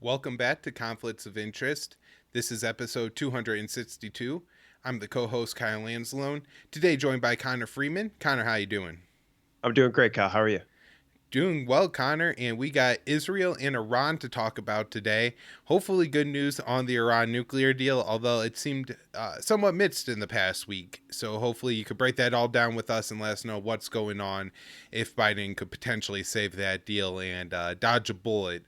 Welcome back to Conflicts of Interest. This is episode 262. I'm the co-host Kyle Anzalone. Today joined by Connor Freeman. Connor, how you doing? I'm doing great, Kyle. How are you? Doing well, Connor, and we got Israel and Iran to talk about today. Hopefully, good news on the Iran nuclear deal, although it seemed somewhat mixed in the past week. So, hopefully, you could break that all down with us and let us know what's going on if Biden could potentially save that deal and dodge a bullet,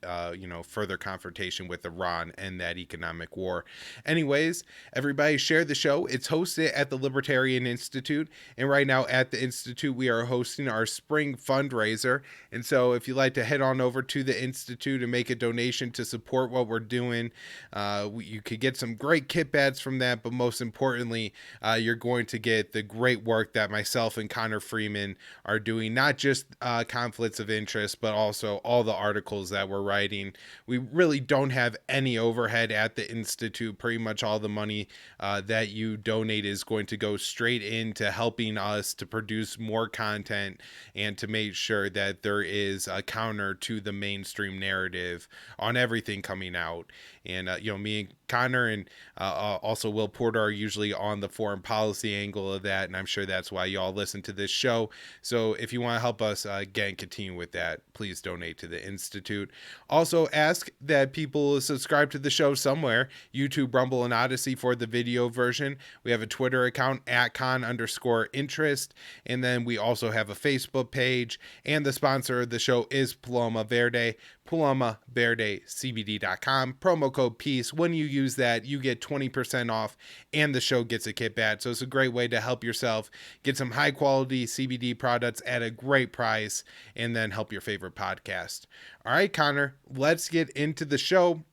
further confrontation with Iran and that economic war. Anyways, everybody share the show. It's hosted at the Libertarian Institute, and right now at the Institute, we are hosting our spring fundraiser. And so if you'd like to head on over to the Institute and make a donation to support what we're doing, you could get some great kit bags from that. But most importantly, you're going to get the great work that myself and Connor Freeman are doing, not just conflicts of interest, but also all the articles that we're writing. We really don't have any overhead at the Institute. Pretty much all the money that you donate is going to go straight into helping us to produce more content and to make sure that there is a counter to the mainstream narrative on everything coming out. And, me and Connor and also Will Porter are usually on the foreign policy angle of that. And I'm sure that's why y'all listen to this show. So if you want to help us again continue with that, please donate to the Institute. Also ask that people subscribe to the show somewhere. YouTube, Rumble, and Odyssey for the video version. We have a Twitter account at @con_interest. And then we also have a Facebook page. And the sponsor of the show is Paloma Verde, PalomaVerdeCBD.com. Promo code PEACE. When you use that, you get 20% off and the show gets a kit bag. So it's a great way to help yourself get some high quality CBD products at a great price and then help your favorite podcast. All right, Connor, let's get into the show.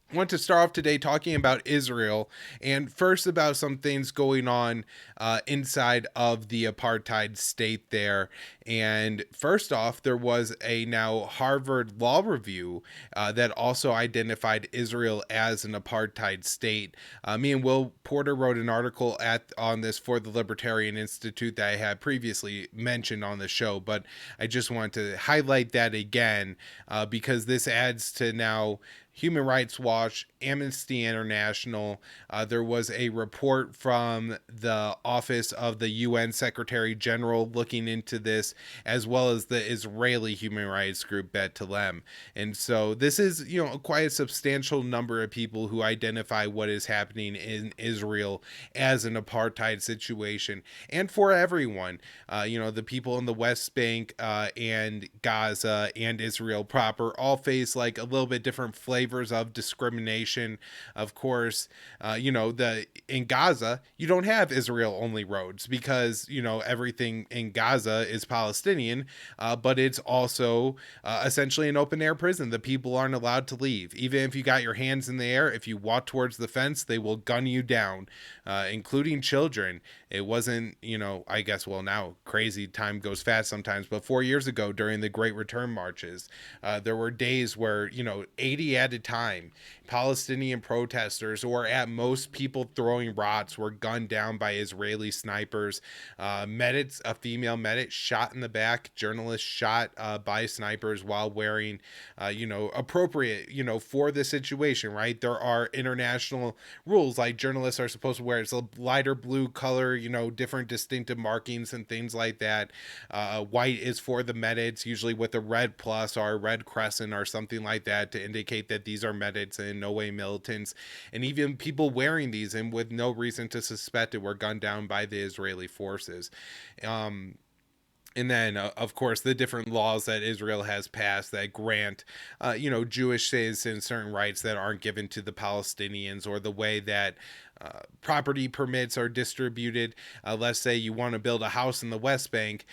I want to start off today talking about Israel and first about some things going on inside of the apartheid state there. And first off, there was a now Harvard Law Review that also identified Israel as an apartheid state. Me and Will Porter wrote an article on this for the Libertarian Institute that I had previously mentioned on the show, but I just want to highlight that again because this adds to now Human Rights Watch, Amnesty International. There was a report from the Office of the UN Secretary General looking into this, as well as the Israeli human rights group Bet Telem. And so this is, quite a substantial number of people who identify what is happening in Israel as an apartheid situation. And for everyone, the people in the West Bank and Gaza and Israel proper all face like a little bit different flavors of discrimination. Of course, in Gaza, you don't have Israel only roads because, everything in Gaza is Palestinian, but it's also essentially an open air prison. The people aren't allowed to leave. Even if you got your hands in the air, if you walk towards the fence, they will gun you down, including children. It wasn't, I guess, well, now crazy time goes fast sometimes, but 4 years ago during the Great Return marches, there were days where, 80 at a time, Palestinian protesters, or at most people throwing rocks, were gunned down by Israeli snipers. Medics, a female medic shot in the back, journalists shot by snipers while wearing, appropriate, for the situation, right? There are international rules, like journalists are supposed to wear it's a lighter blue color, different distinctive markings and things like that. White is for the medics, usually with a red plus or a red crescent or something like that to indicate that these are medics and in no way militants. And even people wearing these and with no reason to suspect it were gunned down by the Israeli forces. And then, of course, the different laws that Israel has passed that grant, Jewish citizens certain rights that aren't given to the Palestinians, or the way that property permits are distributed. Let's say you want to build a house in the West Bank,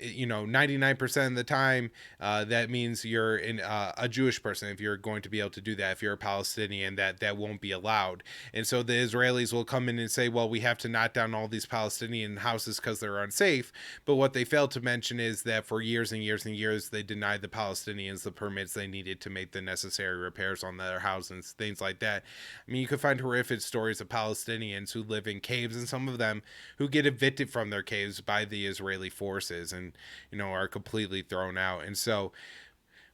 99% of the time, that means you're a Jewish person. If you're going to be able to do that, if you're a Palestinian, that won't be allowed. And so the Israelis will come in and say, well, we have to knock down all these Palestinian houses because they're unsafe. But what they failed to mention is that for years and years and years, they denied the Palestinians the permits they needed to make the necessary repairs on their houses, things like that. I mean, you could find horrific stories of Palestinians who live in caves, and some of them who get evicted from their caves by the Israeli forces and, are completely thrown out. And so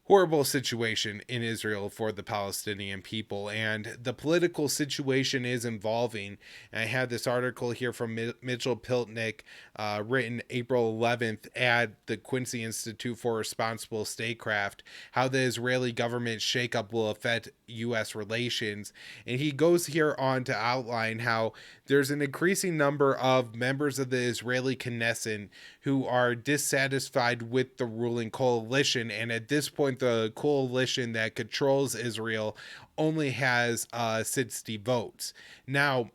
horrible situation in Israel for the Palestinian people, and the political situation is evolving. And I have this article here from Mitchell Piltnick, written April 11th at the Quincy Institute for Responsible Statecraft, how the Israeli government shakeup will affect U.S. relations. And he goes here on to outline how there's an increasing number of members of the Israeli Knesset who are dissatisfied with the ruling coalition. And at this point, the coalition that controls Israel only has 60 votes. Now,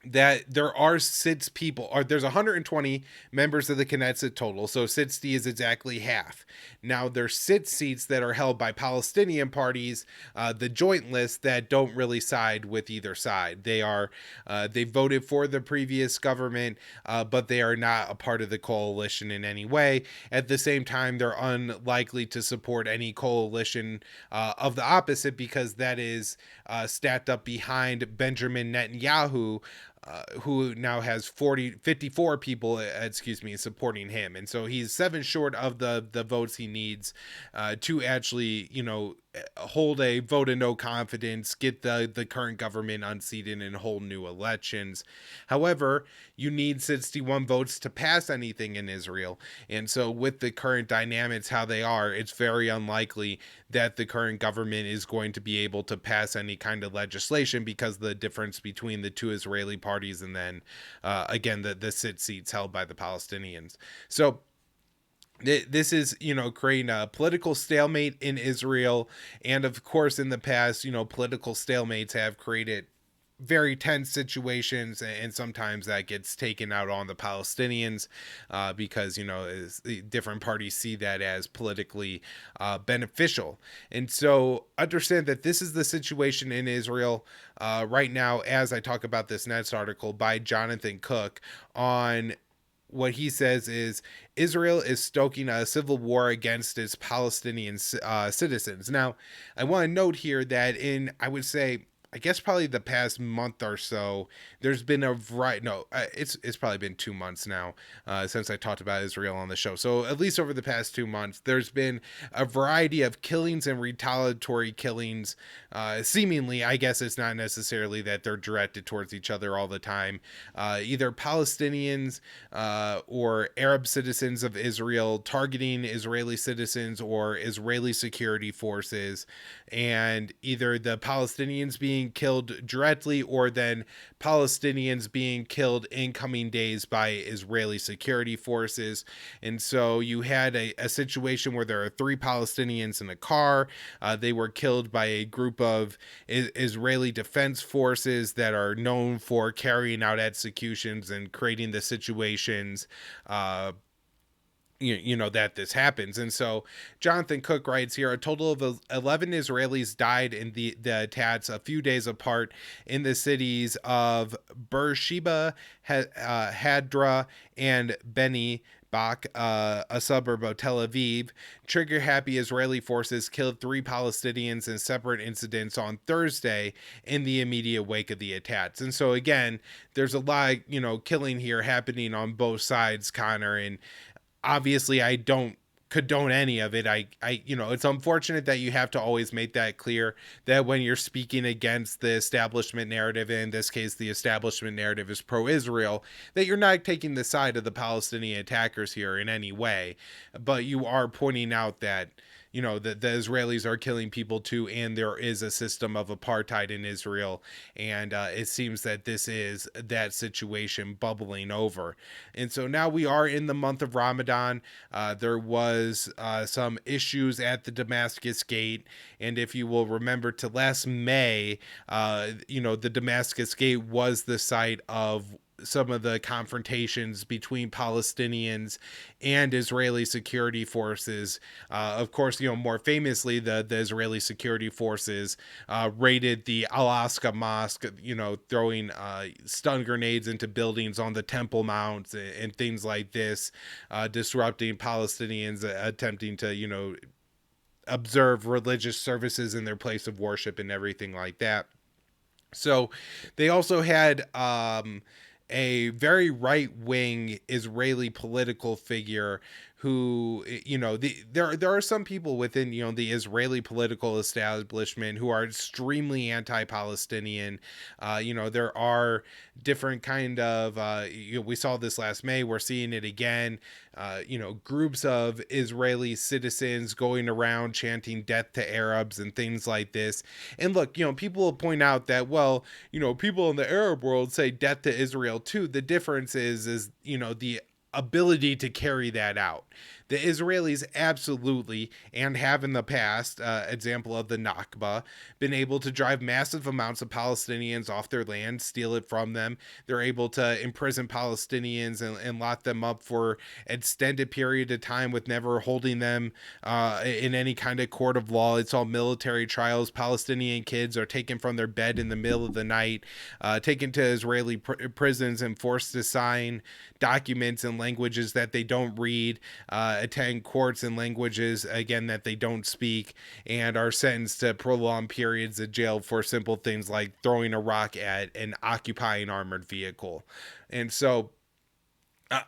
that there are six people, or there's 120 members of the Knesset total, so 60 is exactly half. Now there's 6 seats that are held by Palestinian parties, the joint list, that don't really side with either side. They voted for the previous government, but they are not a part of the coalition in any way. At the same time, they're unlikely to support any coalition of the opposite, because that is stacked up behind Benjamin Netanyahu, who now has 54 people, supporting him. And so he's 7 short of the votes he needs to actually, hold a vote of no confidence, get the current government unseated, and hold new elections. However, you need 61 votes to pass anything in Israel. And so with the current dynamics how they are, it's very unlikely that the current government is going to be able to pass any kind of legislation, because the difference between the two Israeli parties, and then again the 6 seats held by the Palestinians. So this is, creating a political stalemate in Israel. And of course, in the past, political stalemates have created very tense situations, and sometimes that gets taken out on the Palestinians, because different parties see that as politically beneficial. And so understand that this is the situation in Israel right now, as I talk about this next article by Jonathan Cook on what he says is Israel is stoking a civil war against its Palestinian citizens. Now, I want to note here that I would say, I guess probably the past month or so, there's been a variety. No, it's probably been 2 months now since I talked about Israel on the show. So at least over the past 2 months, there's been a variety of killings and retaliatory killings. Seemingly, I guess it's not necessarily that they're directed towards each other all the time. Either Palestinians or Arab citizens of Israel targeting Israeli citizens or Israeli security forces, and either the Palestinians being killed directly, or then Palestinians being killed in coming days by Israeli security forces. And so you had a situation where there are 3 Palestinians in a car. They were killed by a group of Israeli defense forces that are known for carrying out executions and creating the situations that this happens. And so Jonathan Cook writes here, a total of 11 Israelis died in the attacks a few days apart in the cities of Beersheba, Hadra, and Beni Bak, a suburb of Tel Aviv. Trigger-happy Israeli forces killed 3 Palestinians in separate incidents on Thursday in the immediate wake of the attacks. And so again, there's a lot, killing here happening on both sides, Connor, and obviously I don't condone any of it. It's unfortunate that you have to always make that clear, that when you're speaking against the establishment narrative, and in this case the establishment narrative is pro-Israel, that you're not taking the side of the Palestinian attackers here in any way, but you are pointing out that the Israelis are killing people too, and there is a system of apartheid in Israel, and it seems that this is that situation bubbling over. And so now we are in the month of Ramadan. There was some issues at the Damascus Gate, and if you will remember to last May, the Damascus Gate was the site of some of the confrontations between Palestinians and Israeli security forces. Of course, more famously, the Israeli security forces raided the Al-Aqsa Mosque, throwing stun grenades into buildings on the Temple Mount and things like this, disrupting Palestinians attempting to, observe religious services in their place of worship and everything like that. So they also had a very right-wing Israeli political figure who, there are some people within, the Israeli political establishment who are extremely anti-Palestinian. There are different kind of, we saw this last May, we're seeing it again. Groups of Israeli citizens going around chanting death to Arabs and things like this. And look, people will point out that, well, people in the Arab world say death to Israel too. The difference is the ability to carry that out. The Israelis absolutely, and have in the past, example of the Nakba, been able to drive massive amounts of Palestinians off their land, steal it from them. They're able to imprison Palestinians and lock them up for extended period of time with never holding them in any kind of court of law. It's all military trials. Palestinian kids are taken from their bed in the middle of the night, taken to Israeli prisons and forced to sign documents in languages that they don't read, attend courts in languages, again, that they don't speak, and are sentenced to prolonged periods of jail for simple things like throwing a rock at an occupying armored vehicle. And so,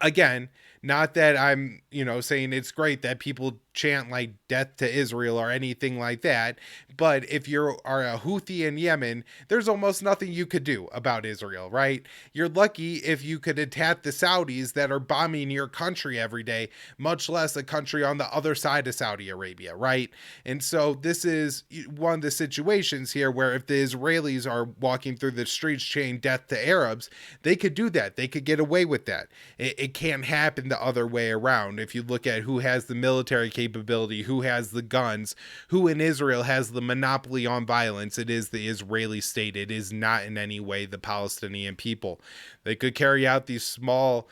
again, not that I'm, saying it's great that people chant like death to Israel or anything like that, but if you are a Houthi in Yemen, there's almost nothing you could do about Israel, right? You're lucky if you could attack the Saudis that are bombing your country every day, much less a country on the other side of Saudi Arabia, right? And so this is one of the situations here where if the Israelis are walking through the streets chanting death to Arabs, they could do that. They could get away with that. It can't happen the other way around. If you look at who has the military capability, who has the guns, who in Israel has the monopoly on violence, it is the Israeli state. It is not in any way the Palestinian people. They could carry out these small,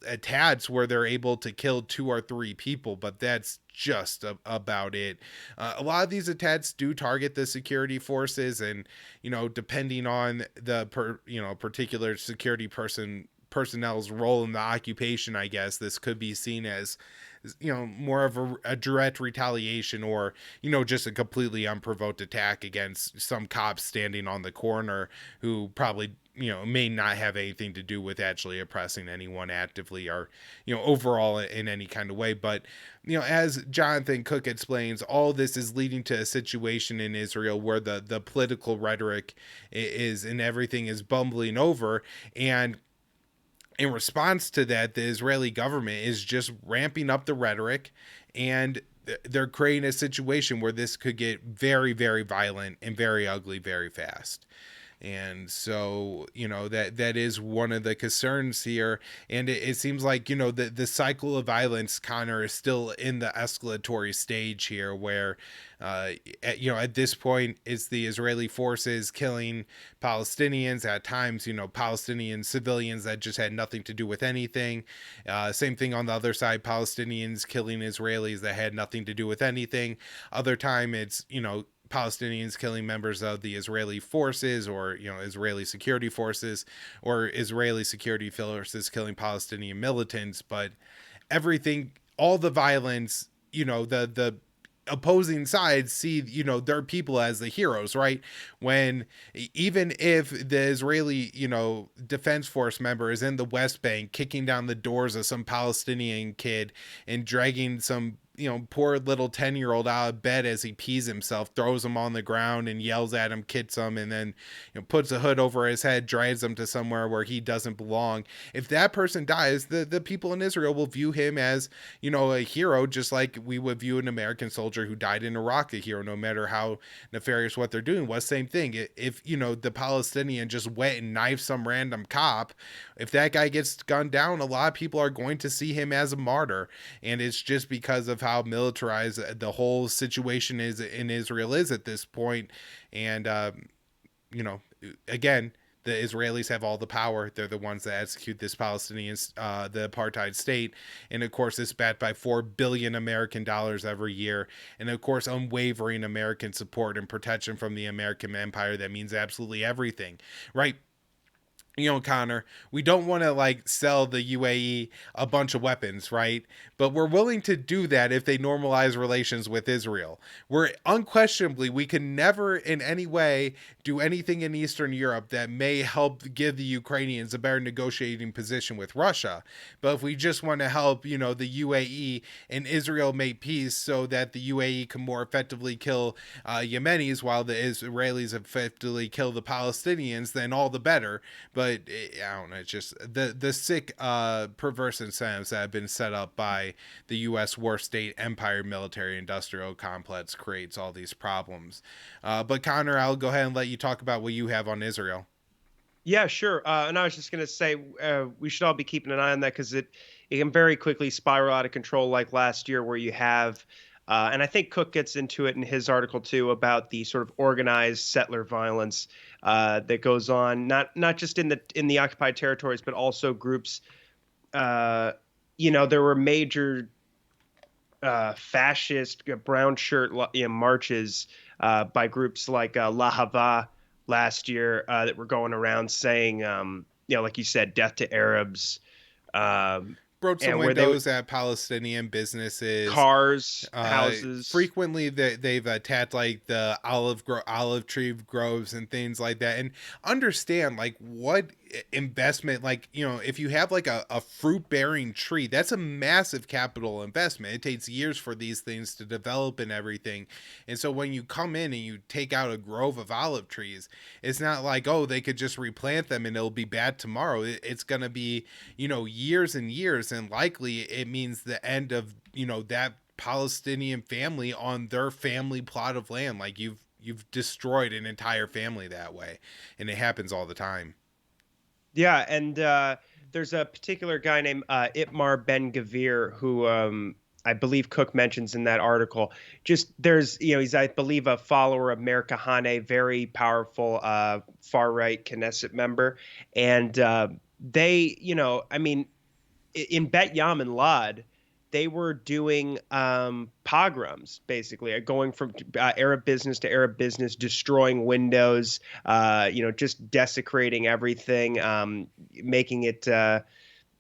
attacks where they're able to kill 2 or 3 people, but that's just about it. A lot of these attacks do target the security forces, and depending on the particular security personnel's role in the occupation, I guess this could be seen as more of a direct retaliation, or just a completely unprovoked attack against some cops standing on the corner who probably may not have anything to do with actually oppressing anyone actively or overall in any kind of way. But as Jonathan Cook explains, all this is leading to a situation in Israel where the political rhetoric is and everything is bumbling over, and in response to that, the Israeli government is just ramping up the rhetoric, and they're creating a situation where this could get very, very violent and very ugly very fast. And so, that is one of the concerns here. And it seems like, the cycle of violence, Connor, is still in the escalatory stage here where, at this point, it's the Israeli forces killing Palestinians, at times, Palestinian civilians that just had nothing to do with anything. Same thing on the other side, Palestinians killing Israelis that had nothing to do with anything. Other time, it's, Palestinians killing members of the Israeli forces, or Israeli security forces, or Israeli security forces killing Palestinian militants. But everything, all the violence, the opposing sides see their people as the heroes, right? When even if the Israeli defense force member is in the West Bank kicking down the doors of some Palestinian kid and dragging some poor little 10-year-old out of bed as he pees himself, throws him on the ground and yells at him, kicks him, and then puts a hood over his head, drives him to somewhere where he doesn't belong. If that person dies, the people in Israel will view him as a hero, just like we would view an American soldier who died in Iraq a hero, no matter how nefarious what they're doing was. Same thing. If the Palestinian just went and knifed some random cop, if that guy gets gunned down, a lot of people are going to see him as a martyr. And it's just because of how militarized the whole situation is in Israel is at this point. And again, the Israelis have all the power. They're the ones that execute this Palestinian, the apartheid state. And of course, it's backed by $4 billion American dollars every year. And of course, unwavering American support and protection from the American empire. That means absolutely everything, right? Connor, we don't want to like sell the UAE a bunch of weapons, right? But we're willing to do that if they normalize relations with Israel. We're unquestionably, we can never in any way do anything in Eastern Europe that may help give the Ukrainians a better negotiating position with Russia. But if we just want to help, the UAE and Israel make peace so that the UAE can more effectively kill Yemenis while the Israelis effectively kill the Palestinians, then all the better. But I don't know. It's just the sick, perverse incentives that have been set up by the U.S. war state empire military industrial complex creates all these problems. But Connor, I'll go ahead and let you talk about what you have on Israel. Yeah, sure. And I was just going to say we should all be keeping an eye on that because it can very quickly spiral out of control, like last year, where you have, and I think Cook gets into it in his article too about the sort of organized settler violence that goes on, not just in the occupied territories, but also groups. There were major fascist brown shirt marches by groups like Lahava last year that were going around saying, like you said, death to Arabs. Broke some And where they windows at Palestinian businesses. cars, houses. Frequently, they've attacked like the olive tree groves and things like that. And understand like what investment, like if you have like a fruit bearing tree, that's a massive capital investment. It takes years for these things to develop and everything. And so when you come in and you take out a grove of olive trees, it's not like, oh, they could just replant them and it'll be bad tomorrow. It's gonna be years and years, and likely it means the end of that Palestinian family on their family plot of land. Like you've destroyed an entire family that way, and it happens all the time. Yeah, and there's a particular guy named Itmar Ben Gavir who I believe Cook mentions in that article. Just he's, I believe, a follower of Meir Kahane, very powerful far right Knesset member, and they, I mean, in Bet Yam and Lod, they were doing pogroms, basically, going from Arab business to Arab business, destroying windows, just desecrating everything, making it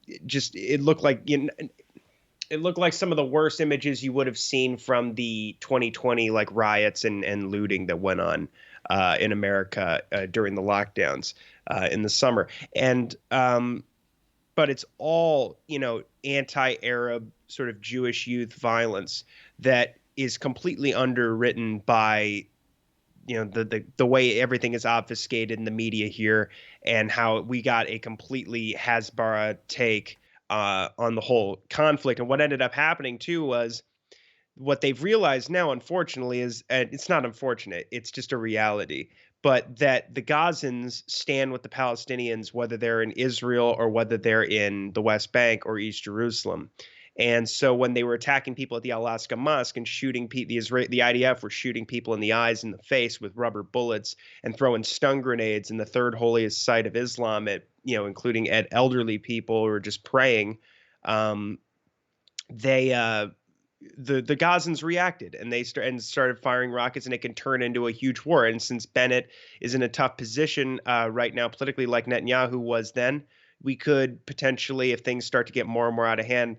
it looked like it looked like some of the worst images you would have seen from the 2020 like riots and looting that went on in America during the lockdowns in the summer. And but it's all, anti-Arab sort of Jewish youth violence that is completely underwritten by, the way everything is obfuscated in the media here, and how we got a completely Hasbara take on the whole conflict. And what ended up happening too was what they've realized now, unfortunately, is, and it's not unfortunate, it's just a reality, but that the Gazans stand with the Palestinians, whether they're in Israel or whether they're in the West Bank or East Jerusalem. And so when they were attacking people at the Al-Aqsa Mosque and shooting the IDF were shooting people in the eyes and the face with rubber bullets and throwing stun grenades in the third holiest site of Islam, including at elderly people who are just praying. The Gazans reacted, and they started firing rockets, and it can turn into a huge war. And since Bennett is in a tough position right now politically, like Netanyahu was then, we could potentially, if things start to get more and more out of hand,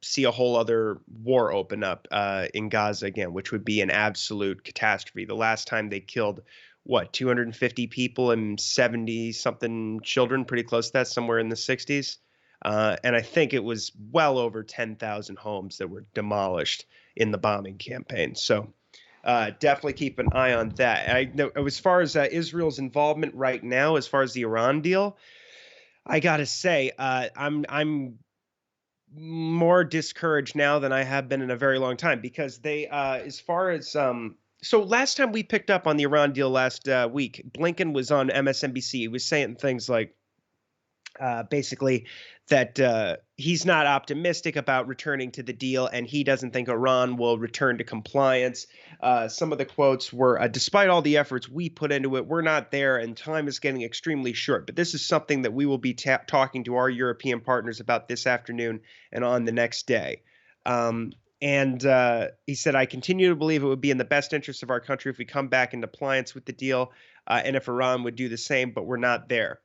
see a whole other war open up in Gaza again, which would be an absolute catastrophe. The last time they killed, 250 people and 70 something children, pretty close to that, somewhere in the 60s. And I think it was well over 10,000 homes that were demolished in the bombing campaign. So definitely keep an eye on that. I know as far as Israel's involvement right now, as far as the Iran deal, I gotta say, I'm more discouraged now than I have been in a very long time, because they, as far as so last time we picked up on the Iran deal last week, Blinken was on MSNBC. He was saying things like, basically that he's not optimistic about returning to the deal, and he doesn't think Iran will return to compliance. Some of the quotes were, despite all the efforts we put into it, we're not there, and time is getting extremely short. But this is something that we will be talking to our European partners about this afternoon and on the next day. And he said, I continue to believe it would be in the best interest of our country if we come back into compliance with the deal, and if Iran would do the same, but we're not there.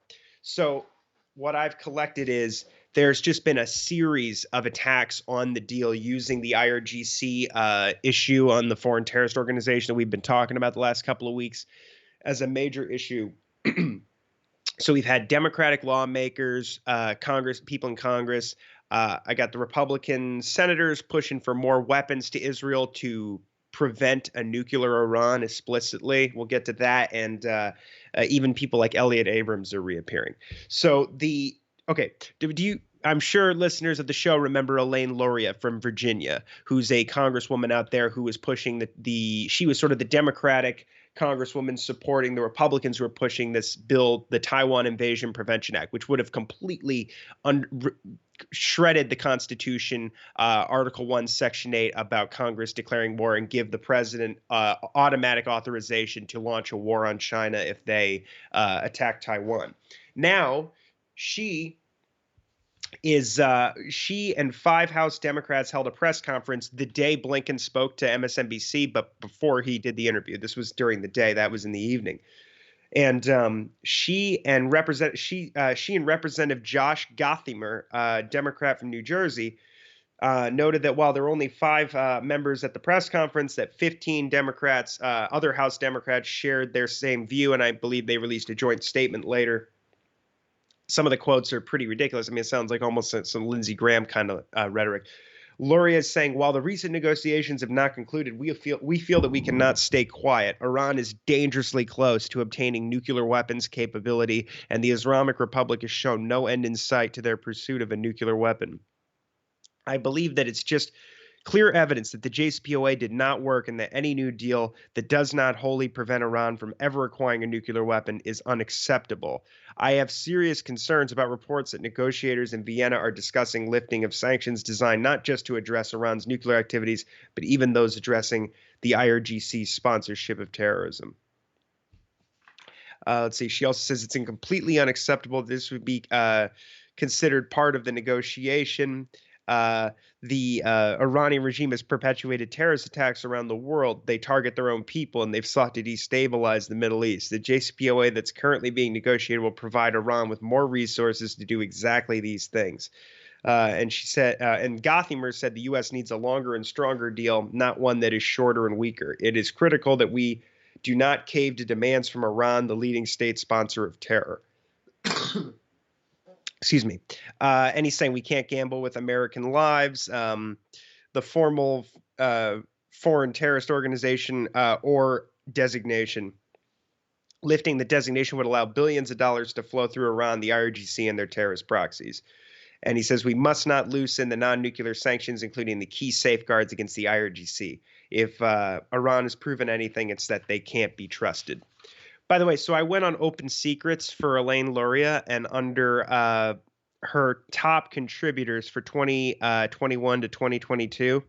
So what I've collected is there's just been a series of attacks on the deal using the IRGC issue on the foreign terrorist organization that we've been talking about the last couple of weeks as a major issue. So we've had Democratic lawmakers, people in Congress. I got the Republican senators pushing for more weapons to Israel to prevent a nuclear Iran explicitly. We'll get to that. And even people like Elliot Abrams are reappearing. So okay, do you, I'm sure listeners of the show remember Elaine Luria from Virginia, who's a congresswoman out there who was pushing she was sort of the Democratic congresswoman supporting the Republicans who are pushing this bill, the Taiwan Invasion Prevention Act, which would have completely shredded the Constitution, Article 1, Section 8, about Congress declaring war and give the president automatic authorization to launch a war on China if they attack Taiwan. Now, she and 5 House Democrats held a press conference the day Blinken spoke to MSNBC, but before he did the interview. This was during the day. That was in the evening. And she and Representative Josh Gothimer, Democrat from New Jersey, noted that while there were only 5 members at the press conference, that 15 Democrats, other House Democrats, shared their same view, and I believe they released a joint statement later. Some of the quotes are pretty ridiculous. I mean, it sounds like almost some Lindsey Graham kind of rhetoric. Luria is saying, while the recent negotiations have not concluded, we feel that we cannot stay quiet. Iran is dangerously close to obtaining nuclear weapons capability, and the Islamic Republic has shown no end in sight to their pursuit of a nuclear weapon. I believe that it's just clear evidence that the JCPOA did not work and that any new deal that does not wholly prevent Iran from ever acquiring a nuclear weapon is unacceptable. I have serious concerns about reports that negotiators in Vienna are discussing lifting of sanctions designed not just to address Iran's nuclear activities, but even those addressing the IRGC's sponsorship of terrorism. Let's see. She also says it's completely unacceptable. This would be considered part of the negotiation. The Iranian regime has perpetuated terrorist attacks around the world. They target their own people, and they've sought to destabilize the Middle East. The JCPOA that's currently being negotiated will provide Iran with more resources to do exactly these things. And she said, and Gothimer said the U.S. needs a longer and stronger deal, not one that is shorter and weaker. It is critical that we do not cave to demands from Iran, the leading state sponsor of terror. Excuse me. And he's saying we can't gamble with American lives. The formal foreign terrorist organization or designation. Lifting the designation would allow billions of dollars to flow through Iran, the IRGC, and their terrorist proxies. And he says we must not loosen the non-nuclear sanctions, including the key safeguards against the IRGC. If Iran has proven anything, it's that they can't be trusted. By the way, so I went on Open Secrets for Elaine Luria, and under her top contributors for 2021 to 2022,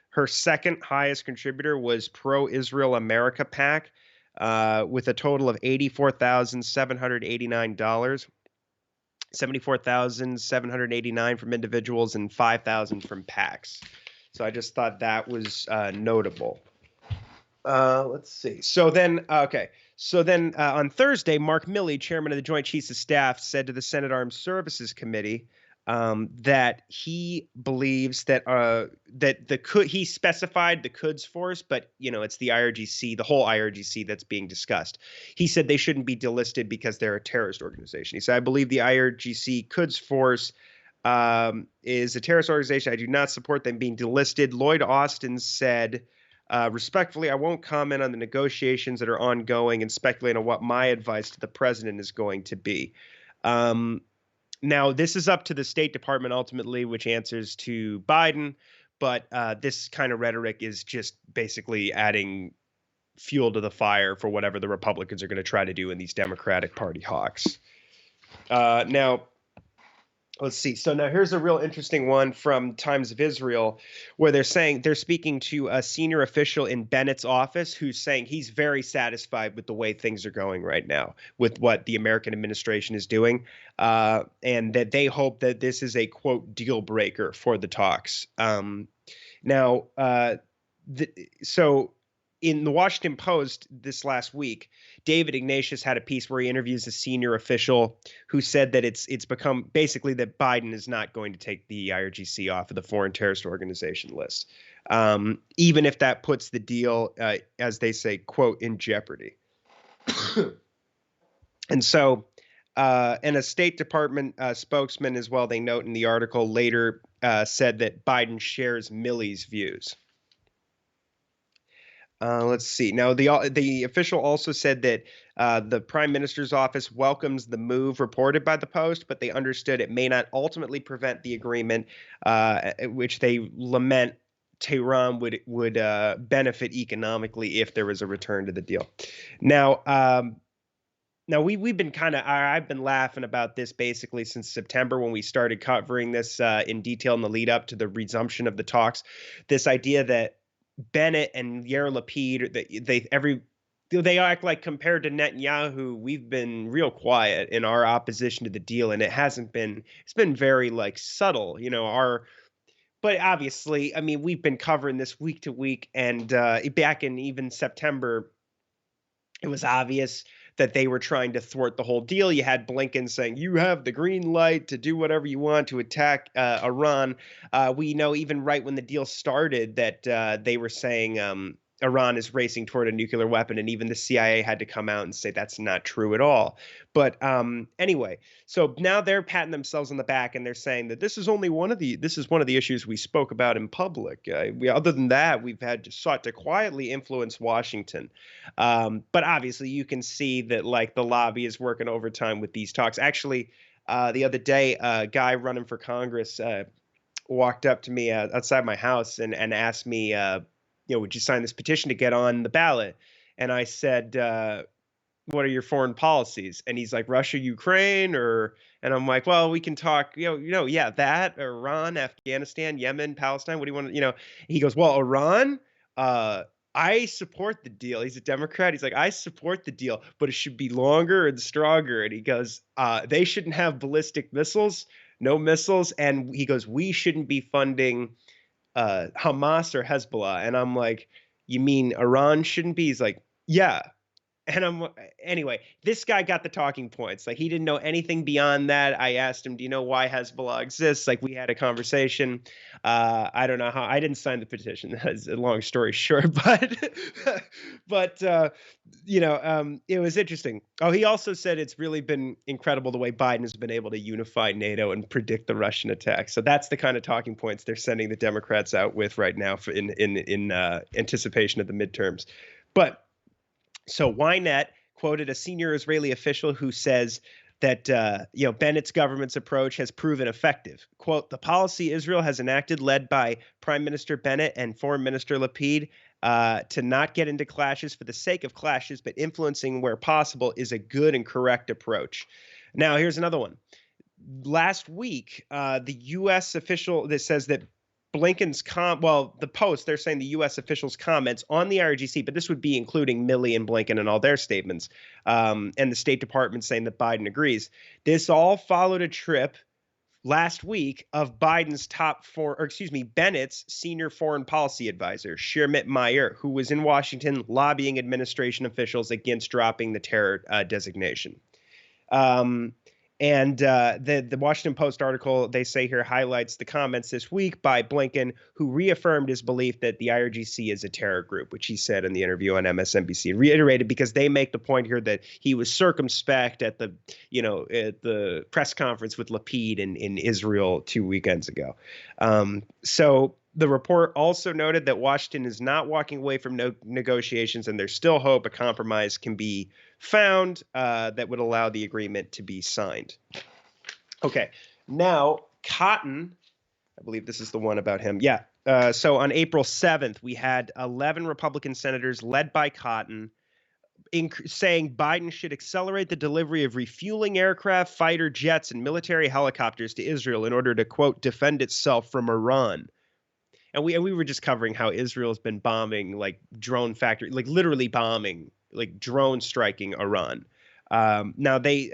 her second highest contributor was Pro-Israel America PAC with a total of $84,789, $74,789 from individuals and $5,000 from PACs. So I just thought that was notable. Let's see. So then on Thursday, Mark Milley, chairman of the Joint Chiefs of Staff, said to the Senate Armed Services Committee that he believes that he specified the Quds Force, but it's the IRGC, the whole IRGC that's being discussed. He said they shouldn't be delisted because they're a terrorist organization. He said, I believe the IRGC Quds Force is a terrorist organization. I do not support them being delisted. Lloyd Austin said, respectfully, I won't comment on the negotiations that are ongoing and speculate on what my advice to the president is going to be. Now, this is up to the State Department ultimately, which answers to Biden. But this kind of rhetoric is just basically adding fuel to the fire for whatever the Republicans are going to try to do in these Democratic Party hawks. Now, let's see. So now here's a real interesting one from Times of Israel, where they're speaking to a senior official in Bennett's office who's saying he's very satisfied with the way things are going right now, with what the American administration is doing, and that they hope that this is a, quote, deal breaker for the talks. So in the Washington Post this last week, David Ignatius had a piece where he interviews a senior official who said that it's become basically that Biden is not going to take the IRGC off of the foreign terrorist organization list, even if that puts the deal, as they say, quote, in jeopardy. And so, and a State Department spokesman as well, they note in the article later, said that Biden shares Milley's views. Let's see. Now, the official also said that the Prime Minister's office welcomes the move reported by the Post, but they understood it may not ultimately prevent the agreement, which they lament Tehran would benefit economically if there was a return to the deal. Now, we've been I've been laughing about this basically since September when we started covering this in detail in the lead up to the resumption of the talks. This idea that Bennett and Yair Lapid, they act like compared to Netanyahu, we've been real quiet in our opposition to the deal, and it's been very like subtle, but obviously, I mean, we've been covering this week to week, and back in even September, it was obvious that they were trying to thwart the whole deal. You had Blinken saying, you have the green light to do whatever you want to attack Iran. We know even right when the deal started that they were saying Iran is racing toward a nuclear weapon, and even the CIA had to come out and say that's not true at all. But anyway, so now they're patting themselves on the back and they're saying that this is one of the issues we spoke about in public. Other than that, we've sought to quietly influence Washington. But obviously, you can see that like the lobby is working overtime with these talks. Actually, the other day, a guy running for Congress walked up to me outside my house and asked me, would you sign this petition to get on the ballot? And I said, what are your foreign policies? And he's like, Russia, Ukraine, and I'm like, well, we can talk, yeah, that, Iran, Afghanistan, Yemen, Palestine. What do you want to, he goes, well, Iran, I support the deal. He's a Democrat. He's like, I support the deal, but it should be longer and stronger. And he goes, they shouldn't have ballistic missiles, no missiles. And he goes, we shouldn't be funding Hamas or Hezbollah. And I'm like, you mean Iran shouldn't be? He's like, yeah. And anyway, this guy got the talking points. Like, he didn't know anything beyond that. I asked him, do you know why Hezbollah exists? Like, we had a conversation. I don't know how. I didn't sign the petition. That's a long story short, but it was interesting. Oh, he also said it's really been incredible the way Biden has been able to unify NATO and predict the Russian attack. So that's the kind of talking points they're sending the Democrats out with right now in anticipation of the midterms. But so Ynet quoted a senior Israeli official who says that Bennett's government's approach has proven effective. Quote, the policy Israel has enacted, led by Prime Minister Bennett and Foreign Minister Lapid, to not get into clashes for the sake of clashes, but influencing where possible, is a good and correct approach. Now, here's another one. Last week, the U.S. official that says that Blinken's the Post, they're saying the U.S. officials' comments on the IRGC, but this would be including Milley and Blinken and all their statements, and the State Department saying that Biden agrees. This all followed a trip last week of Bennett's senior foreign policy advisor, Shermit Meyer, who was in Washington lobbying administration officials against dropping the terror designation. And the Washington Post article, they say here, highlights the comments this week by Blinken, who reaffirmed his belief that the IRGC is a terror group, which he said in the interview on MSNBC, and reiterated because they make the point here that he was circumspect at the press conference with Lapid in Israel 2 weekends ago. So the report also noted that Washington is not walking away from negotiations, and there's still hope a compromise can be found that would allow the agreement to be signed. Okay, now Cotton, I believe this is the one about him. Yeah. So on April 7th, we had 11 Republican senators led by Cotton saying Biden should accelerate the delivery of refueling aircraft, fighter jets, and military helicopters to Israel in order to, quote, defend itself from Iran. And we were just covering how Israel has been bombing like drone factory, like literally bombing, like drone striking Iran. Now they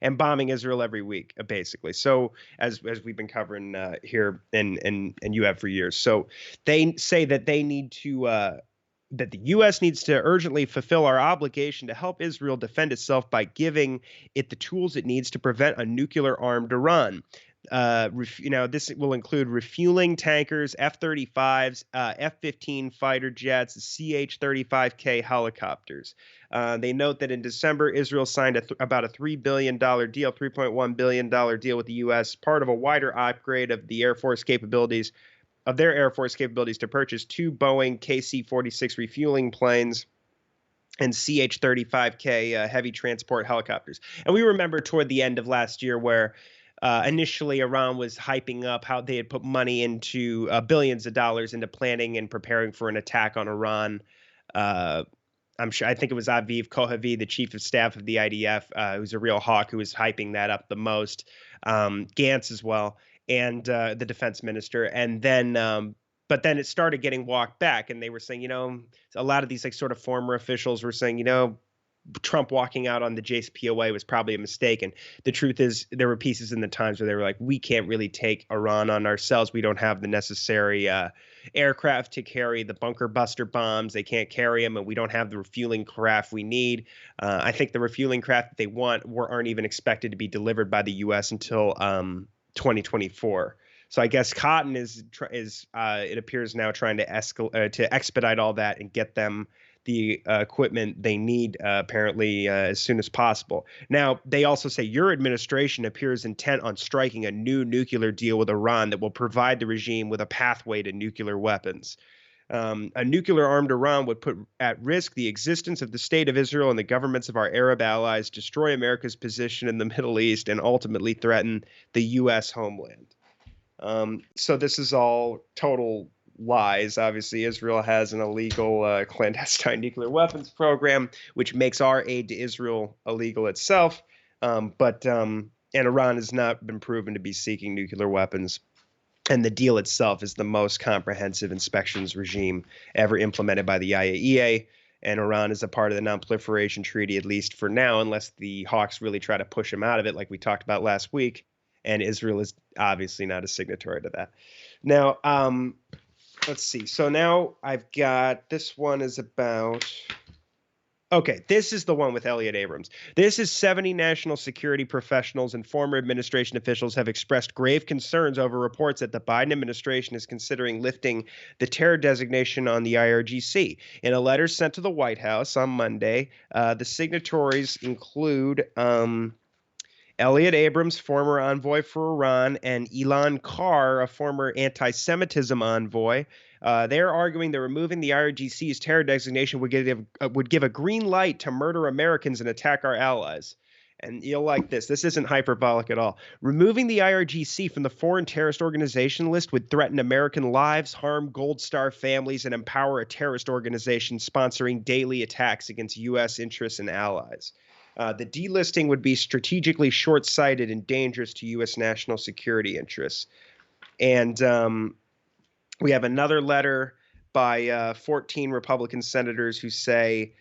and bombing Israel every week, basically. So as we've been covering here and you have for years. So they say that they need to that the U.S. needs to urgently fulfill our obligation to help Israel defend itself by giving it the tools it needs to prevent a nuclear-armed Iran. This will include refueling tankers, F-35s, F-15 fighter jets, CH-35K helicopters. They note that in December, Israel signed about a $3 billion deal, $3.1 billion deal with the U.S., part of a wider upgrade of the Air Force capabilities of their Air Force capabilities to purchase 2 Boeing KC-46 refueling planes and CH-35K heavy transport helicopters. And we remember toward the end of last year where initially Iran was hyping up how they had put money into billions of dollars into planning and preparing for an attack on Iran. I think it was Aviv Kohavi, the chief of staff of the IDF, who's a real hawk, who was hyping that up the most. Gantz as well, and the defense minister. And then, but then it started getting walked back, and they were saying, a lot of these like sort of former officials were saying, Trump walking out on the JCPOA was probably a mistake. And the truth is, there were pieces in the Times where they were like, we can't really take Iran on ourselves. We don't have the necessary aircraft to carry the bunker buster bombs. They can't carry them, and we don't have the refueling craft we need. I think the refueling craft that they want aren't even expected to be delivered by the U.S. until 2024. So I guess Cotton is it appears now trying to expedite all that and get them the equipment they need, apparently, as soon as possible. Now, they also say your administration appears intent on striking a new nuclear deal with Iran that will provide the regime with a pathway to nuclear weapons. A nuclear-armed Iran would put at risk the existence of the state of Israel and the governments of our Arab allies, destroy America's position in the Middle East, and ultimately threaten the U.S. homeland. So this is all total lies. Obviously, Israel has an illegal clandestine nuclear weapons program, which makes our aid to Israel illegal itself. And Iran has not been proven to be seeking nuclear weapons. And the deal itself is the most comprehensive inspections regime ever implemented by the IAEA. And Iran is a part of the Non-Proliferation Treaty, at least for now, unless the Hawks really try to push him out of it, like we talked about last week. And Israel is obviously not a signatory to that. Now, let's see. So now I've got, this one is about, okay, this is the one with Elliot Abrams. This is 70 national security professionals and former administration officials have expressed grave concerns over reports that the Biden administration is considering lifting the terror designation on the IRGC. In a letter sent to the White House on Monday, the signatories include Elliot Abrams, former envoy for Iran, and Ilan Carr, a former anti-Semitism envoy. They're arguing that removing the IRGC's terror designation would give a green light to murder Americans and attack our allies. And you'll like this. This isn't hyperbolic at all. Removing the IRGC from the foreign terrorist organization list would threaten American lives, harm Gold Star families, and empower a terrorist organization sponsoring daily attacks against U.S. interests and allies. The delisting would be strategically short-sighted and dangerous to U.S. national security interests. And we have another letter by 14 Republican senators who say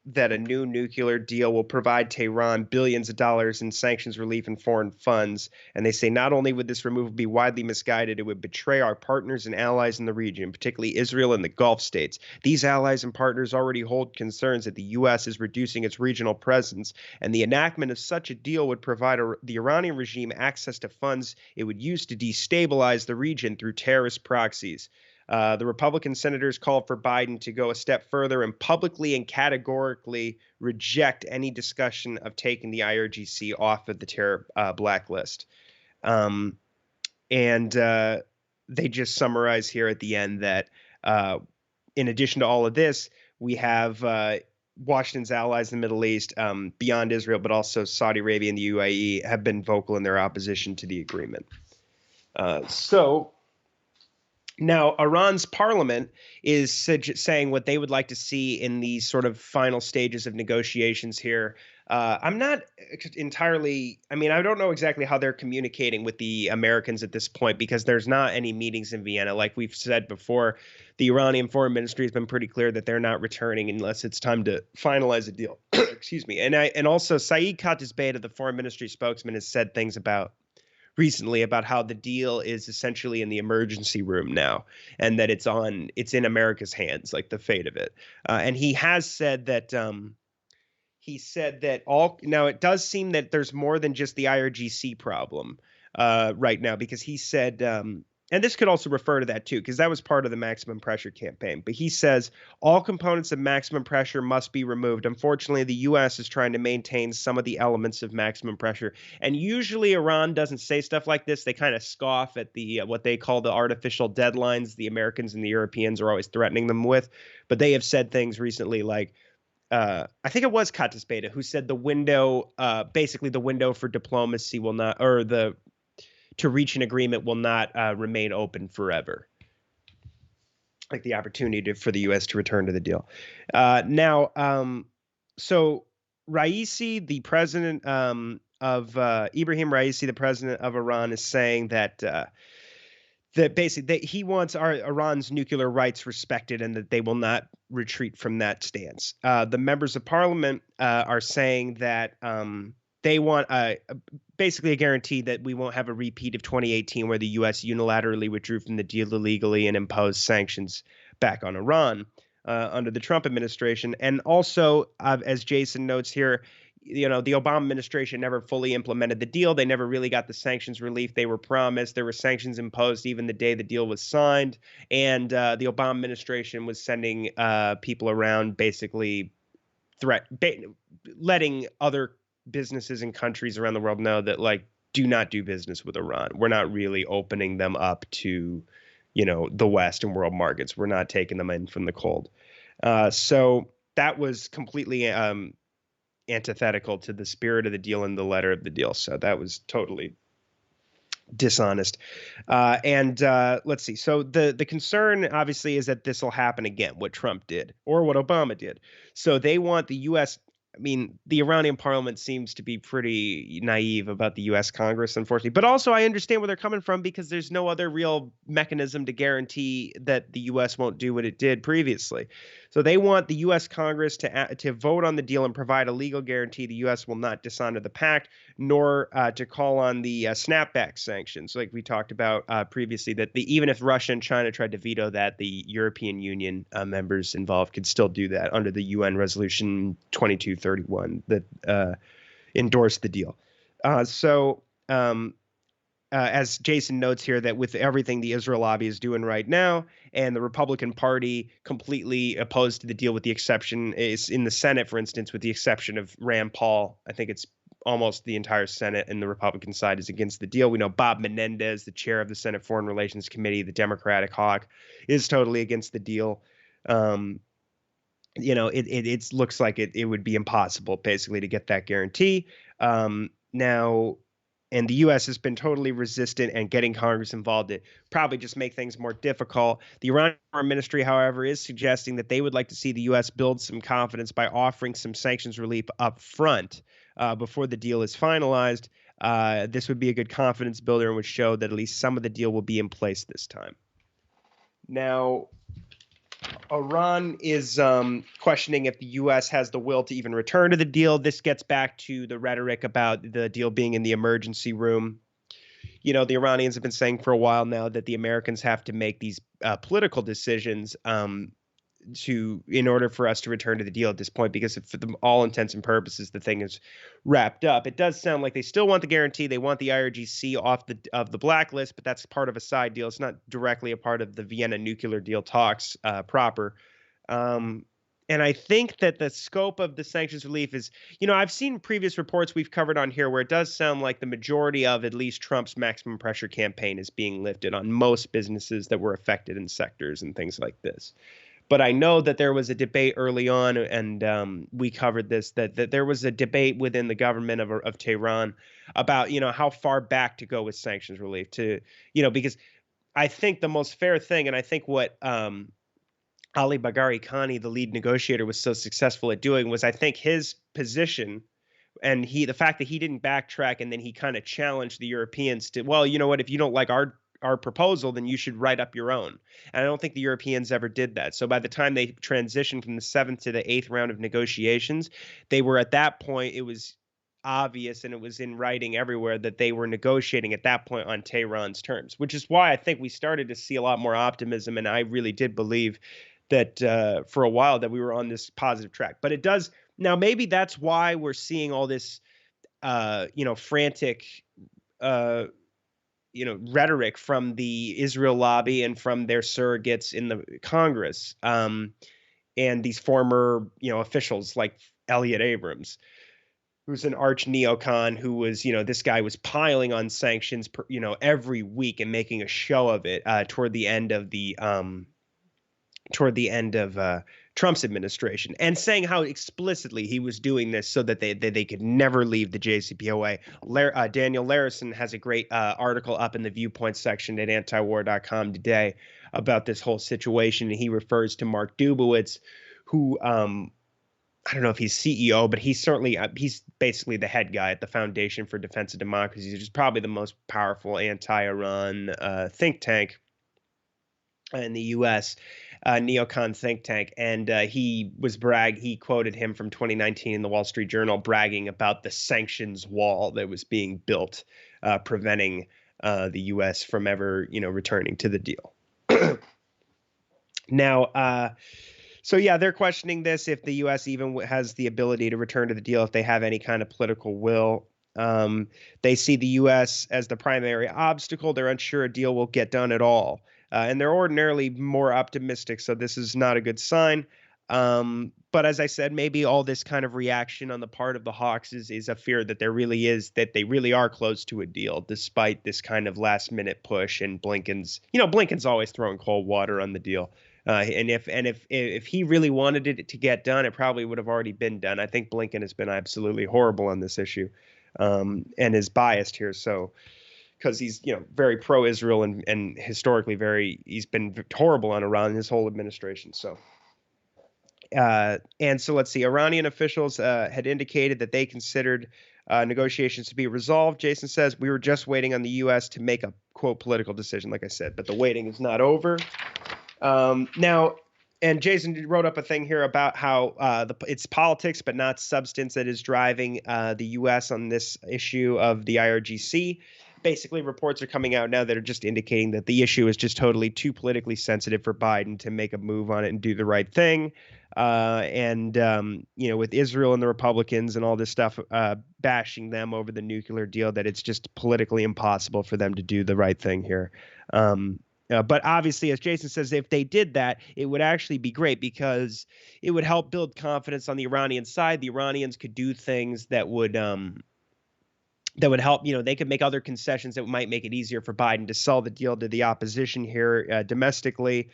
that a new nuclear deal will provide Tehran billions of dollars in sanctions relief and foreign funds. And they say not only would this removal be widely misguided, it would betray our partners and allies in the region, particularly Israel and the Gulf states. These allies and partners already hold concerns that the U.S. is reducing its regional presence, and the enactment of such a deal would provide the Iranian regime access to funds it would use to destabilize the region through terrorist proxies. The Republican senators called for Biden to go a step further and publicly and categorically reject any discussion of taking the IRGC off of the terror blacklist. And they just summarize here at the end that in addition to all of this, we have Washington's allies in the Middle East, beyond Israel, but also Saudi Arabia and the UAE, have been vocal in their opposition to the agreement. Now, Iran's parliament is saying what they would like to see in these sort of final stages of negotiations here. I'm not entirely, I don't know exactly how they're communicating with the Americans at this point, because there's not any meetings in Vienna. Like we've said before, the Iranian foreign ministry has been pretty clear that they're not returning unless it's time to finalize a deal. Excuse me. And also Saeed Khatibzadeh, the foreign ministry spokesman, has said things about recently about how the deal is essentially in the emergency room now, and that it's in America's hands, like the fate of it. And he said that all now it does seem that there's more than just the IRGC problem right now, because he said, and this could also refer to that too, because that was part of the maximum pressure campaign. But he says all components of maximum pressure must be removed. Unfortunately, the U.S. is trying to maintain some of the elements of maximum pressure. And usually Iran doesn't say stuff like this. They kind of scoff at the what they call the artificial deadlines the Americans and the Europeans are always threatening them with. But they have said things recently like, I think it was Katis Beta who said basically the window for diplomacy will not, or to reach an agreement will not remain open forever. Like the opportunity for the U.S. to return to the deal. So Raisi, the president of Ibrahim Raisi, the president of Iran, is saying that basically that he wants Iran's nuclear rights respected and that they will not retreat from that stance. The members of parliament are saying that they want basically a guarantee that we won't have a repeat of 2018 where the U.S. unilaterally withdrew from the deal illegally and imposed sanctions back on Iran under the Trump administration. And also, as Jason notes here, the Obama administration never fully implemented the deal. They never really got the sanctions relief they were promised. There were sanctions imposed even the day the deal was signed. And the Obama administration was sending people around basically letting other businesses and countries around the world know that, like, do not do business with Iran. We're not really opening them up to, the West and world markets. We're not taking them in from the cold. So that was completely antithetical to the spirit of the deal and the letter of the deal. So that was totally dishonest. Let's see. So the concern obviously is that this will happen again, what Trump did or what Obama did. So they want the U.S. I mean, the Iranian parliament seems to be pretty naive about the U.S. Congress, unfortunately. But also, I understand where they're coming from because there's no other real mechanism to guarantee that the U.S. won't do what it did previously. So they want the U.S. Congress to vote on the deal and provide a legal guarantee the U.S. will not dishonor the pact, nor to call on the snapback sanctions, like we talked about previously, that even if Russia and China tried to veto that, the European Union members involved could still do that under the UN Resolution 2231 that endorsed the deal. As Jason notes here, that with everything the Israel lobby is doing right now, and the Republican Party completely opposed to the deal, with the exception is in the Senate, for instance, with the exception of Rand Paul, I think it's almost the entire Senate and the Republican side is against the deal. We know Bob Menendez, the chair of the Senate Foreign Relations Committee, the Democratic hawk, is totally against the deal. It looks like it would be impossible basically to get that guarantee. And the U.S. has been totally resistant, and getting Congress involved it probably just make things more difficult. The Iranian Foreign Ministry, however, is suggesting that they would like to see the U.S. build some confidence by offering some sanctions relief up front before the deal is finalized. This would be a good confidence builder and would show that at least some of the deal will be in place this time. Now, Iran is questioning if the U.S. has the will to even return to the deal. This gets back to the rhetoric about the deal being in the emergency room. The Iranians have been saying for a while now that the Americans have to make these political decisions in order for us to return to the deal at this point, because for all intents and purposes, the thing is wrapped up. It does sound like they still want the guarantee. They want the IRGC off of the blacklist, but that's part of a side deal. It's not directly a part of the Vienna nuclear deal talks proper. And I think that the scope of the sanctions relief is, I've seen previous reports we've covered on here where it does sound like the majority of at least Trump's maximum pressure campaign is being lifted on most businesses that were affected in sectors and things like this. But I know that there was a debate early on, and we covered this, that there was a debate within the government of Tehran about, how far back to go with sanctions relief because I think the most fair thing, and I think what Ali Bagheri Khani, the lead negotiator, was so successful at doing was, I think, his position and the fact that he didn't backtrack and then he kind of challenged the Europeans to, well, you know what, if you don't like our proposal, then you should write up your own. And I don't think the Europeans ever did that. So by the time they transitioned from the 7th to the 8th round of negotiations, they were at that point, it was obvious and it was in writing everywhere that they were negotiating at that point on Tehran's terms, which is why I think we started to see a lot more optimism. And I really did believe that for a while that we were on this positive track. But it does now. Maybe that's why we're seeing all this, frantic, rhetoric from the Israel lobby and from their surrogates in the Congress, and these former, officials like Elliot Abrams, who's an arch neocon, who was, this guy was piling on sanctions, every week and making a show of it toward the end of Trump's administration, and saying how explicitly he was doing this so that they could never leave the JCPOA. Daniel Larison has a great article up in the viewpoint section at antiwar.com today about this whole situation, and he refers to Mark Dubowitz, who I don't know if he's CEO, but he's certainly he's basically the head guy at the Foundation for Defense of Democracy, which is probably the most powerful anti-Iran think tank in the U.S., neocon think tank. And he quoted him from 2019 in the Wall Street Journal bragging about the sanctions wall that was being built, preventing the U.S. from ever, returning to the deal. Now, so yeah, they're questioning this, if the U.S. even has the ability to return to the deal, if they have any kind of political will. They see the U.S. as the primary obstacle. They're unsure a deal will get done at all. And they're ordinarily more optimistic, so this is not a good sign. But as I said, maybe all this kind of reaction on the part of the Hawks is a fear that they really are close to a deal, despite this kind of last minute push. And Blinken's always throwing cold water on the deal. And if he really wanted it to get done, it probably would have already been done. I think Blinken has been absolutely horrible on this issue, and is biased here. So, because he's very pro-Israel and historically he's been horrible on Iran his whole administration. So, and so let's see. Iranian officials had indicated that they considered negotiations to be resolved. Jason says, we were just waiting on the U.S. to make a quote political decision, like I said, but the waiting is not over. Now, and Jason wrote up a thing here about how it's politics but not substance that is driving the U.S. on this issue of the IRGC. Basically, reports are coming out now that are just indicating that the issue is just totally too politically sensitive for Biden to make a move on it and do the right thing. With Israel and the Republicans and all this stuff bashing them over the nuclear deal, that it's just politically impossible for them to do the right thing here. But obviously, as Jason says, if they did that, it would actually be great, because it would help build confidence on the Iranian side. The Iranians could do things that would help. They could make other concessions that might make it easier for Biden to sell the deal to the opposition here domestically.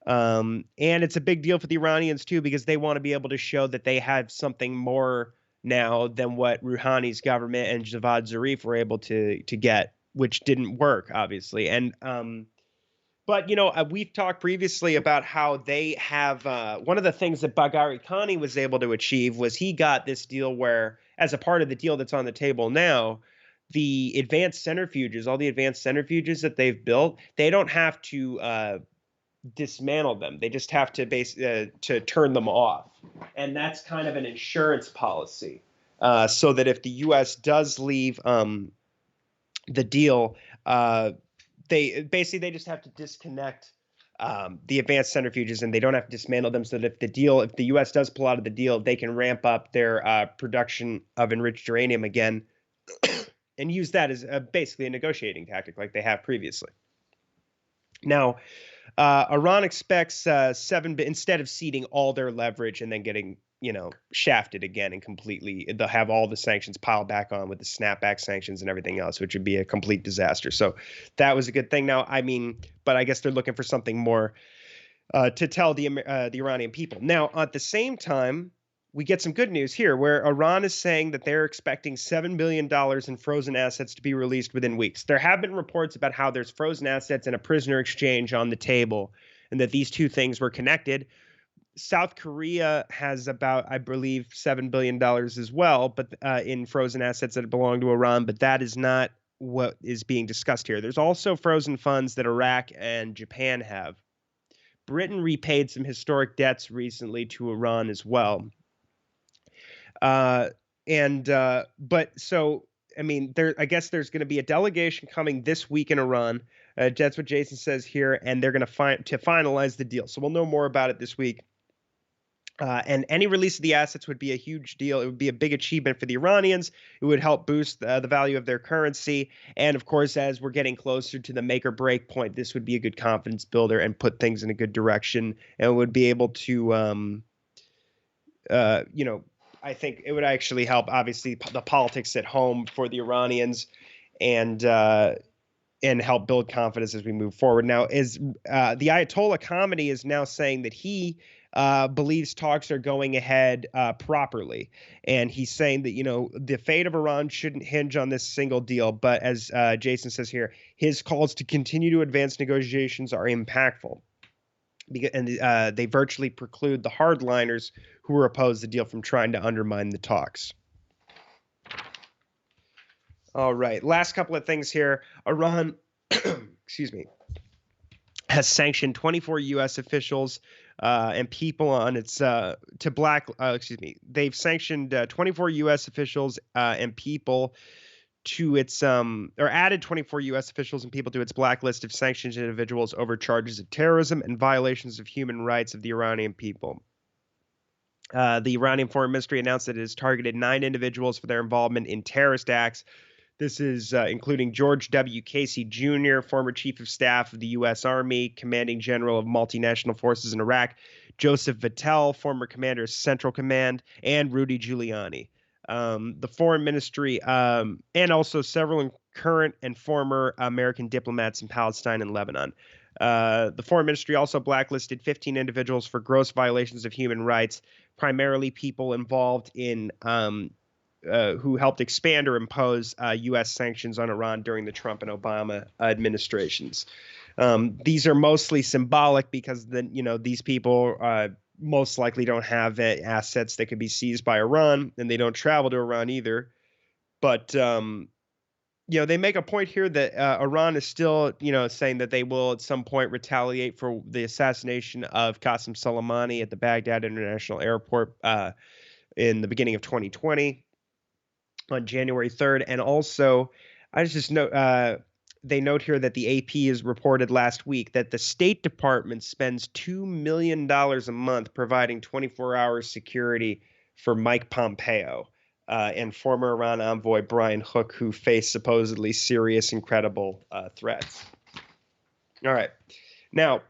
And it's a big deal for the Iranians, too, because they want to be able to show that they have something more now than what Rouhani's government and Javad Zarif were able to get, which didn't work, obviously. And but, we've talked previously about how they have one of the things that Bagheri Khani was able to achieve was he got this deal where, as a part of the deal that's on the table now, the advanced centrifuges that they've built, they don't have to dismantle them. They just have to to turn them off. And that's kind of an insurance policy, so that if the U.S. does leave the deal, they just have to disconnect the advanced centrifuges, and they don't have to dismantle them, so that if the U.S. does pull out of the deal, they can ramp up their production of enriched uranium again and use that as basically a negotiating tactic like they have previously. Now, Iran expects instead of ceding all their leverage and then getting shafted again and completely, they'll have all the sanctions piled back on with the snapback sanctions and everything else, which would be a complete disaster. So that was a good thing. Now, but I guess they're looking for something more to tell the Iranian people. Now, at the same time, we get some good news here, where Iran is saying that they're expecting $7 billion in frozen assets to be released within weeks. There have been reports about how there's frozen assets and a prisoner exchange on the table, and that these two things were connected. South Korea has about, I believe, $7 billion as well, but in frozen assets that belong to Iran, but that is not what is being discussed here. There's also frozen funds that Iraq and Japan have. Britain repaid some historic debts recently to Iran as well. But so, I mean, I guess there's going to be a delegation coming this week in Iran. That's what Jason says here, and they're going to finalize the deal. So we'll know more about it this week. And any release of the assets would be a huge deal. It would be a big achievement for the Iranians. It would help boost the value of their currency. And of course, as we're getting closer to the make or break point, this would be a good confidence builder and put things in a good direction. And would be able to, I think it would actually help, obviously, the politics at home for the Iranians, and help build confidence as we move forward. Now, the Ayatollah Khamenei is now saying that he believes talks are going ahead properly. And he's saying that, the fate of Iran shouldn't hinge on this single deal. But as Jason says here, his calls to continue to advance negotiations are impactful. And they virtually preclude the hardliners who are opposed to the deal from trying to undermine the talks. All right. Last couple of things here. Iran, excuse me, has sanctioned 24 U.S. officials and people on its they've sanctioned 24 U.S. officials and people to its or added 24 U.S. officials and people to its blacklist of sanctioned individuals over charges of terrorism and violations of human rights of the Iranian people. The Iranian Foreign Ministry announced that it has targeted 9 individuals for their involvement in terrorist acts. This is including George W. Casey Jr., former Chief of Staff of the U.S. Army, Commanding General of Multinational Forces in Iraq, Joseph Vittel, former Commander of Central Command, and Rudy Giuliani. The Foreign Ministry and also several current and former American diplomats in Palestine and Lebanon. The Foreign Ministry also blacklisted 15 individuals for gross violations of human rights, primarily people involved in who helped expand or impose U.S. sanctions on Iran during the Trump and Obama administrations. These are mostly symbolic because these people most likely don't have assets that could be seized by Iran, and they don't travel to Iran either. But they make a point here that Iran is still saying that they will at some point retaliate for the assassination of Qasem Soleimani at the Baghdad International Airport in the beginning of 2020. On January 3rd. And also, I just note they note here that the AP has reported last week that the State Department spends $2 million a month providing 24-hour security for Mike Pompeo and former Iran envoy Brian Hook, who face supposedly serious and credible threats. All right. Now,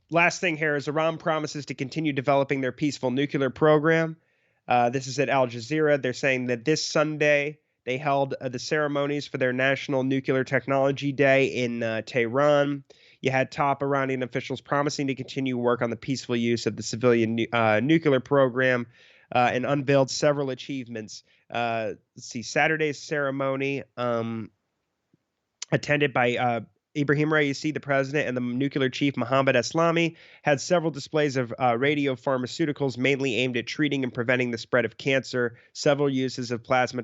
last thing here is Iran promises to continue developing their peaceful nuclear program. This is at Al Jazeera. They're saying that this Sunday they held the ceremonies for their National Nuclear Technology Day in Tehran. You had top Iranian officials promising to continue work on the peaceful use of the civilian nuclear program and unveiled several achievements. Let's see, Saturday's ceremony attended by Ibrahim Raisi, the president, and the nuclear chief, Mohammad Eslami, had several displays of radiopharmaceuticals mainly aimed at treating and preventing the spread of cancer, several uses of plasma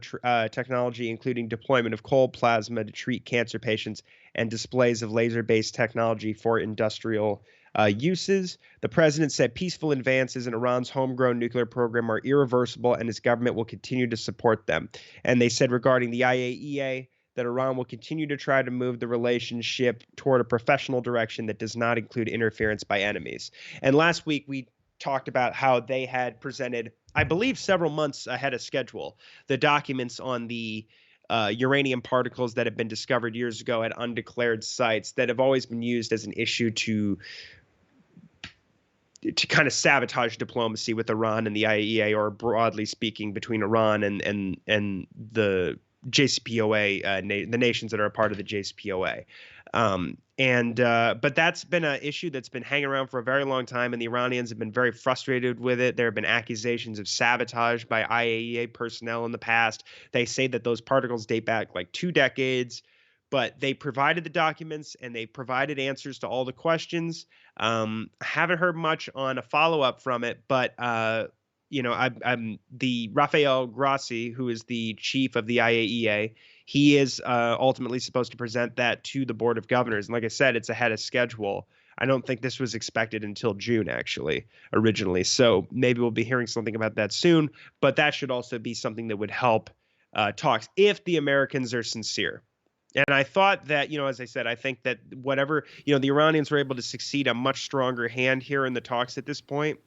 technology, including deployment of cold plasma to treat cancer patients, and displays of laser-based technology for industrial uses. The president said peaceful advances in Iran's homegrown nuclear program are irreversible, and his government will continue to support them. And they said regarding the IAEA, that Iran will continue to try to move the relationship toward a professional direction that does not include interference by enemies. And last week, we talked about how they had presented, I believe several months ahead of schedule, the documents on the uranium particles that have been discovered years ago at undeclared sites that have always been used as an issue to kind of sabotage diplomacy with Iran and the IAEA, or broadly speaking, between Iran and the JCPOA, the nations that are a part of the JCPOA. But that's been an issue that's been hanging around for a very long time, and the Iranians have been very frustrated with it. There have been accusations of sabotage by IAEA personnel in the past. They say that those particles date back like 2 decades, but they provided the documents and they provided answers to all the questions. Haven't heard much on a follow-up from it, but I'm the Rafael Grossi, who is the chief of the IAEA. He is ultimately supposed to present that to the Board of Governors. And like I said, it's ahead of schedule. I don't think this was expected until June, actually, originally. So maybe we'll be hearing something about that soon. But that should also be something that would help talks if the Americans are sincere. And I thought that, as I said, I think that whatever, the Iranians were able to succeed a much stronger hand here in the talks at this point.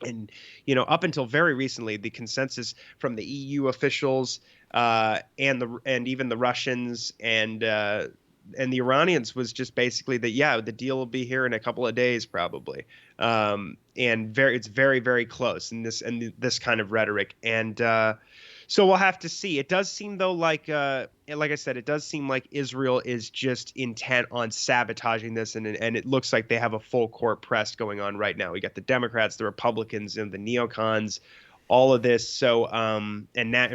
And, up until very recently, the consensus from the EU officials and even the Russians and the Iranians was just basically that, yeah, the deal will be here in a couple of days, probably. And it's very, very close in this kind of rhetoric. And so we'll have to see. It does seem, though, like I said, it does seem like Israel is just intent on sabotaging this, and it looks like they have a full court press going on right now. We got the Democrats, the Republicans, and the neocons, all of this. So, and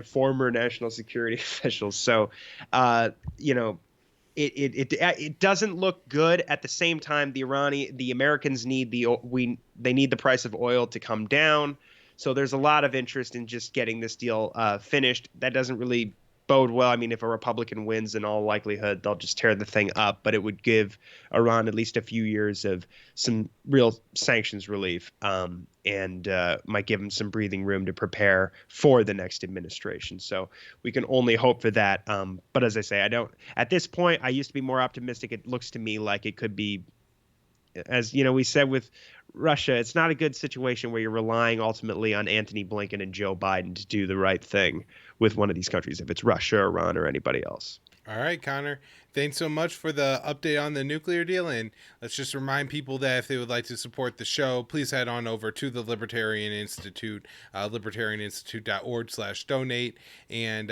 former national security officials. So, it doesn't look good. At the same time, the Americans need they need the price of oil to come down. So there's a lot of interest in just getting this deal finished. That doesn't really bode well. I mean, if a Republican wins, in all likelihood, they'll just tear the thing up. But it would give Iran at least a few years of some real sanctions relief, and might give them some breathing room to prepare for the next administration. So we can only hope for that. But as I say, at this point, I used to be more optimistic. It looks to me like it could be, as we said with Russia, it's not a good situation where you're relying ultimately on Antony Blinken and Joe Biden to do the right thing with one of these countries, if it's Russia, Iran, or anybody else. All right, Connor. Thanks so much for the update on the nuclear deal. And let's just remind people that if they would like to support the show, please head on over to the Libertarian Institute, libertarianinstitute.org/donate, and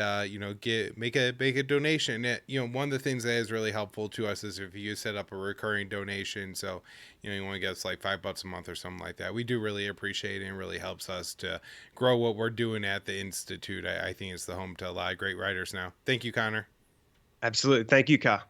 make a donation. One of the things that is really helpful to us is if you set up a recurring donation. So you want to get us like $5 a month or something like that. We do really appreciate it, and really helps us to grow what we're doing at the Institute. I think it's the home to a lot of great writers now. Thank you, Connor. Absolutely. Thank you, Ka.